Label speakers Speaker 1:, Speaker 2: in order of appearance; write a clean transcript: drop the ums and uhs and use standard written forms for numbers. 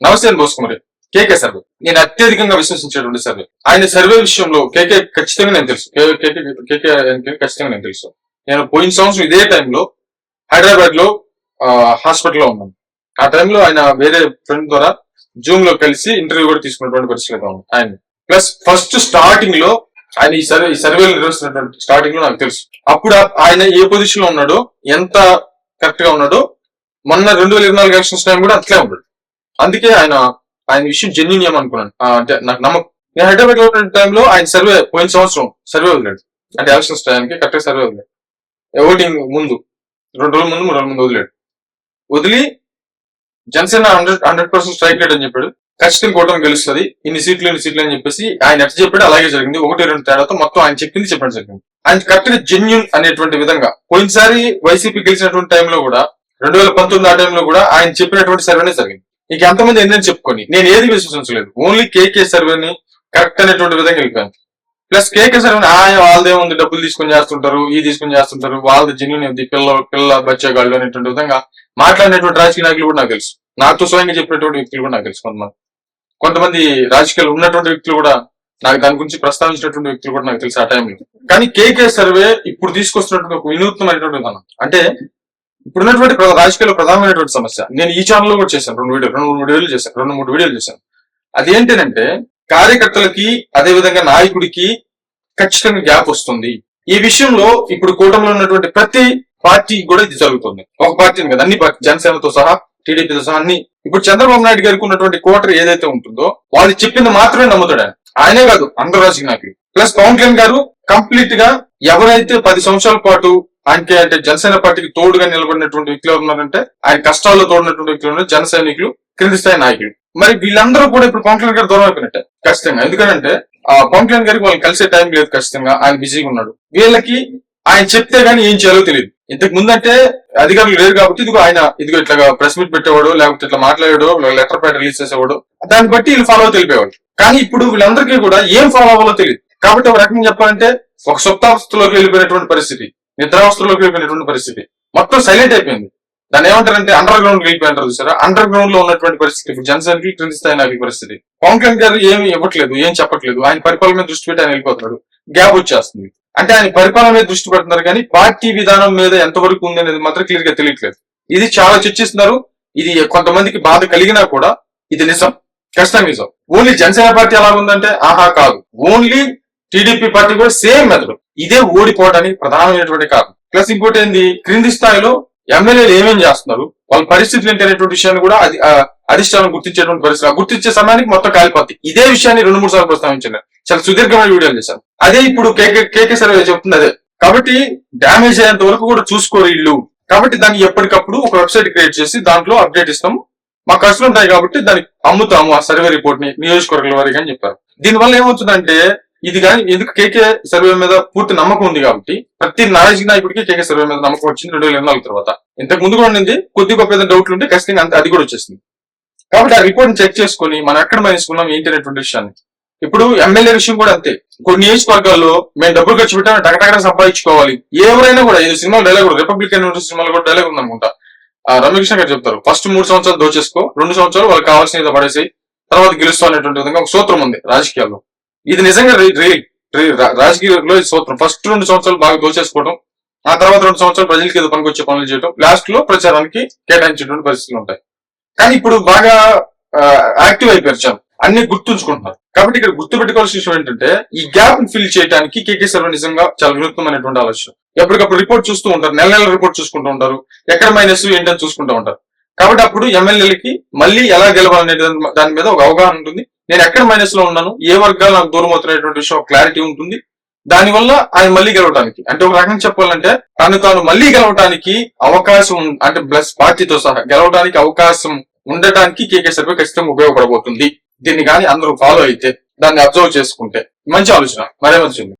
Speaker 1: నమస్తే అని బోసుకుమారి KK survey నేను అత్యధికంగా విశ్వసించేటువంటి సర్వే. ఆయన సర్వే విషయంలో కేకే ఖచ్చితంగా నేను తెలుసు. కేకే ఖచ్చితంగా నేను తెలుసు. నేను పోయిన సంవత్సరం ఇదే టైంలో హైదరాబాద్ లో హాస్పిటల్లో ఉన్నాను. ఆ టైంలో ఆయన వేరే ఫ్రెండ్ ద్వారా జూమ్ లో కలిసి ఇంటర్వ్యూ కూడా తీసుకున్నటువంటి పరిస్థితి ఆయన. ప్లస్ ఫస్ట్ స్టార్టింగ్ లో ఆయన ఈ సర్వేలు నిర్వహిస్తున్నటువంటి స్టార్టింగ్ లో నాకు తెలుసు. అప్పుడు ఆయన ఏ పొజిషన్ లో ఉన్నాడో, ఎంత కరెక్ట్ గా ఉన్నాడో, మొన్న 2024 ఎలక్షన్స్ టైం కూడా అట్లే ఉన్నాడు. అందుకే ఆయన విషయం జెన్యున్ ఏమనుకున్నాను. అంటే నాకు నమ్మకం. నేను హైదరాబాద్ లో ఉన్న టైంలో ఆయన సర్వే పోయిన సంవత్సరం సర్వే వదిలేడు. అంటే ఎలక్షన్స్ టైంకి కరెక్ట్ సర్వే వదిలేడు. ఓటింగ్ ముందు 2 రోజుల ముందు 3 రోజుల ముందు వదిలి జనసేన 100% స్ట్రైక్ రేట్ అని చెప్పాడు. ఖచ్చితంగా కూటమి గెలుస్తుంది, ఇన్ని సీట్లు అని చెప్పేసి ఆయన ఎట్లా చెప్పాడు అలాగే జరిగింది. 1-2 తేడాతో మొత్తం ఆయన చెప్పింది చెప్పడం జరిగింది. ఆయన కరెక్ట్ గా జెన్యున్ అనేటువంటి విధంగా పోయినసారి వైసీపీ గెలిచినటువంటి టైంలో కూడా 2019 ఆ టైంలో కూడా ఆయన చెప్పినటువంటి సర్వేనే జరిగింది. ఇక ఎంతమంది ఎన్నని చెప్పుకొని నేను ఏది విశ్వసించలేదు. ఓన్లీ కేకే సర్వేని కరెక్ట్ అనేటువంటి విధంగా వెళ్ళిపోయాను. ప్లస్ కేకే సర్వేని వాళ్ళదే ఉంది, డబ్బులు తీసుకొని చేస్తుంటారు, తీసుకొని చేస్తుంటారు, వాళ్ళది జెన్యున్ ఉంది, పిల్ల బచ్చేగాళ్ళు అనేటువంటి విధంగా మాట్లాడినటువంటి రాజకీయ నాయకులు కూడా నాకు తెలుసు. నాతో స్వయంగా చెప్పినటువంటి వ్యక్తులు కూడా నాకు తెలుసు. కొంతమంది రాజకీయాలు ఉన్నటువంటి వ్యక్తులు కూడా నాకు దాని గురించి ప్రస్తావించినటువంటి వ్యక్తులు కూడా నాకు తెలుసు ఆ టైంలో. కానీ కేకే సర్వే ఇప్పుడు తీసుకొస్తున్నటువంటి ఒక వినూత్నమైనటువంటి విధానం. అంటే ఇప్పుడున్నటువంటి రాజకీయాల్లో ప్రధానమైనటువంటి సమస్య. నేను ఈ ఛానల్లో కూడా చేశాను 2-3 వీడియోలు చేశాను. అదేంటంటే కార్యకర్తలకి అదే విధంగా నాయకుడికి ఖచ్చితంగా గ్యాప్ వస్తుంది. ఈ విషయంలో ఇప్పుడు కూటమిలో ఉన్నటువంటి ప్రతి పార్టీ కూడా ఇది జరుగుతుంది. ఒక పార్టీని కదా, అన్ని పార్టీ, జనసేనతో సహా, టీడీపీతో సహా అన్ని. ఇప్పుడు చంద్రబాబు నాయుడు గారికి ఉన్నటువంటి కోటరీ ఏదైతే ఉంటుందో వాళ్ళు చెప్పింది మాత్రమే నమ్ముతాడు ఆయనే కాదు అందరు రాజకీయ నాయకులు. ప్లస్ పవన్ కళ్యాణ్ గారు కంప్లీట్ గా ఎవరైతే 10 సంవత్సరాల పాటు ఆయనకి అంటే జనసేన పార్టీకి తోడుగా నిలబడినటువంటి వ్యక్తులు ఉన్నారంటే, ఆయన కష్టాల్లో తోడినటువంటి వ్యక్తులు ఉన్నారు జన సైనికులు, క్రింది స్థాయి నాయకులు. మరి వీళ్ళందరూ కూడా ఇప్పుడు పవన్ కళ్యాణ్ గారు దూరం అయిపోయినట్టే ఖచ్చితంగా. ఎందుకంటే పవన్ కళ్యాణ్ గారికి వాళ్ళు కలిసే టైం లేదు ఖచ్చితంగా, ఆయన బిజీగా ఉన్నాడు. వీళ్ళకి ఆయన చెప్తే గానీ ఏం చేయాలో తెలియదు. ఇంతకు ముందంటే అధికారులు లేరు కాబట్టి ఇదిగో ఇట్లా ప్రెస్ మీట్ పెట్టేవాడు, లేకపోతే ఇట్లా మాట్లాడాడు, లెటర్ ప్యాడ్ రిలీజ్ చేసేవాడు, దాన్ని బట్టి వీళ్ళు ఫాలో తెలిపేవాడు. కానీ ఇప్పుడు వీళ్ళందరికీ కూడా ఏం ఫాలో అవ్వాలో తెలియదు. కాబట్టి ఒక రకంగా చెప్పాలంటే ఒక సుప్తావస్థలోకి వెళ్ళిపోయినటువంటి పరిస్థితి, నిద్రావస్థలోకి వెళ్ళిపోయినటువంటి పరిస్థితి, మొత్తం సైలెంట్ అయిపోయింది. దాన్ని ఏమంటారంటే అండర్ గ్రౌండ్ వెళ్ళిపోయింటారు చూసారా, అండర్ గ్రౌండ్ లో ఉన్నటువంటి పరిస్థితి ఇప్పుడు జనసేనకి క్రింది స్థాయి నాయకుల పరిస్థితి. పవన్ కళ్యాణ్ గారు ఏమి ఇవ్వట్లేదు, ఏం చెప్పట్లేదు, ఆయన పరిపాలన మీద దృష్టి పెట్టి ఆయన వెళ్ళిపోతున్నాడు, గ్యాప్ వచ్చేస్తుంది. అంటే ఆయన పరిపాలన మీద దృష్టి పెడుతున్నారు కానీ పార్టీ విధానం మీద ఎంతవరకు ఉంది అనేది మాత్రం క్లియర్ గా తెలియట్లేదు. ఇది చాలా చర్చిస్తున్నారు. ఇది కొంతమందికి బాధ కలిగినా కూడా ఇది నిజం, ఖచ్చితంగా నిజం. ఓన్లీ జనసేన పార్టీ ఎలా ఉందంటే కాదు, ఓన్లీ టీడీపీ పార్టీ కూడా సేమ్ మెథడ్. ఇదే ఓడిపోవడానికి ప్రధానమైనటువంటి కారణం. ప్లస్ ఇంకోటి ఏంది, క్రింది స్థాయిలో ఎమ్మెల్యేలు ఏమేం చేస్తున్నారు, వాళ్ళ పరిస్థితులు ఏంటి అనేటువంటి విషయాన్ని కూడా అధిష్టానం గుర్తించేటువంటి పరిస్థితి, గుర్తించే సమయానికి మొత్తం కాలిపోతుంది. ఇదే విషయాన్ని 2-3 సార్లు ప్రస్తావించాను, చాలా సుదీర్ఘమైన వీడియోలు చేశాను. అదే ఇప్పుడు కేకే సర్వే చెప్తుంది అదే. కాబట్టి డ్యామేజ్ అయ్యేంత వరకు కూడా చూసుకోరు ఇల్లు. కాబట్టి దాన్ని ఎప్పటికప్పుడు ఒక వెబ్సైట్ క్రియేట్ చేసి దాంట్లో అప్డేట్ ఇస్తాము, మా ఖర్చులు ఉంటాయి కాబట్టి దానికి అమ్ముతాము ఆ సర్వే రిపోర్ట్ ని నియోజకవర్గాల వారికి అని చెప్పారు. దీనివల్ల ఏమవుతుందంటే ఇది కానీ ఎందుకు కేకే సర్వే మీద పూర్తి నమ్మకం ఉంది కాబట్టి ప్రతి రాజకీయ నాయకుడికి కేకే సర్వే మీద నమ్మకం వచ్చింది 2024 తర్వాత. ఇంతకు ముందు కూడా ఉంది, కొద్ది గొప్ప ఏదైనా డౌట్లు ఉంటే ఖచ్చితంగా అది కూడా వచ్చేసింది. కాబట్టి ఆ రిపోర్ట్ చెక్ చేసుకుని మనం ఎక్కడ మైనసుకున్నాం ఏంటి అనేటువంటి విషయాన్ని. ఇప్పుడు ఎమ్మెల్యే విషయం కూడా అంతే. కొన్ని నియోజకవర్గాల్లో మేము డబ్బులు ఖర్చు పెట్టాము, టకటకగా సంపాదించుకోవాలి. ఎవరైనా కూడా ఇది సినిమా డైలాగ్, రిపబ్లికన్ సినిమాలో కూడా డైలాగ్ ఉందనుకుంటా, రమకృష్ణ గారు చెప్తారు, ఫస్ట్ 3 సంవత్సరాలు దోచేసుకో, 2 సంవత్సరాలు వాళ్ళకి కావాల్సిన పడేసి తర్వాత గెలుస్తాం అనేటువంటి విధంగా ఒక సూత్రం ఉంది రాజకీయాల్లో. ఇది నిజంగా రాజకీయాల్లో ఈ సూత్రం. ఫస్ట్ 2 సంవత్సరాలు బాగా దోచేసుకోవడం, ఆ తర్వాత 2 సంవత్సరాలు ప్రజలకి ఏదో పనికొచ్చే పనులు చేయడం, లాస్ట్ లో ప్రచారానికి కేటాయించేటువంటి పరిస్థితులు ఉంటాయి. కానీ ఇప్పుడు బాగా యాక్టివ్ అయిపోయారు, చాలా అన్ని గుర్తుంచుకుంటున్నారు. కాబట్టి ఇక్కడ గుర్తుపెట్టుకోవాల్సిన విషయం ఏంటంటే ఈ గ్యాప్ ని ఫిల్ చేయడానికి కేకే సర్వే నిజంగా చాలా వినూత్నమైనటువంటి ఆలోచన. ఎప్పటికప్పుడు రిపోర్ట్ చూస్తూ ఉంటారు, నెల రిపోర్ట్ చూసుకుంటూ ఉంటారు, ఎక్కడ మైనస్ ఏంటని చూసుకుంటూ ఉంటారు. కాబట్టి అప్పుడు ఎమ్మెల్యేలకి మళ్ళీ ఎలా గెలవాలనే దాని మీద ఒక అవగాహన ఉంటుంది. నేను ఎక్కడ మైనస్ లో ఉన్నాను, ఏ వర్గాలు నాకు దూరం అవుతున్నటువంటి విషయం క్లారిటీ ఉంటుంది. దానివల్ల ఆయన మళ్ళీ గెలవడానికి, అంటే ఒక రకంగా చెప్పాలంటే తాను మళ్ళీ గెలవడానికి అవకాశం, అంటే ప్లస్ పార్టీతో సహా గెలవడానికి అవకాశం ఉండటానికి కేకే సర్వే ఖచ్చితంగా ఉపయోగపడబోతుంది. దీన్ని కానీ అందరూ ఫాలో అయితే, దాన్ని అబ్జర్వ్ చేసుకుంటే మంచి ఆలోచన, మరేమొచ్చింది.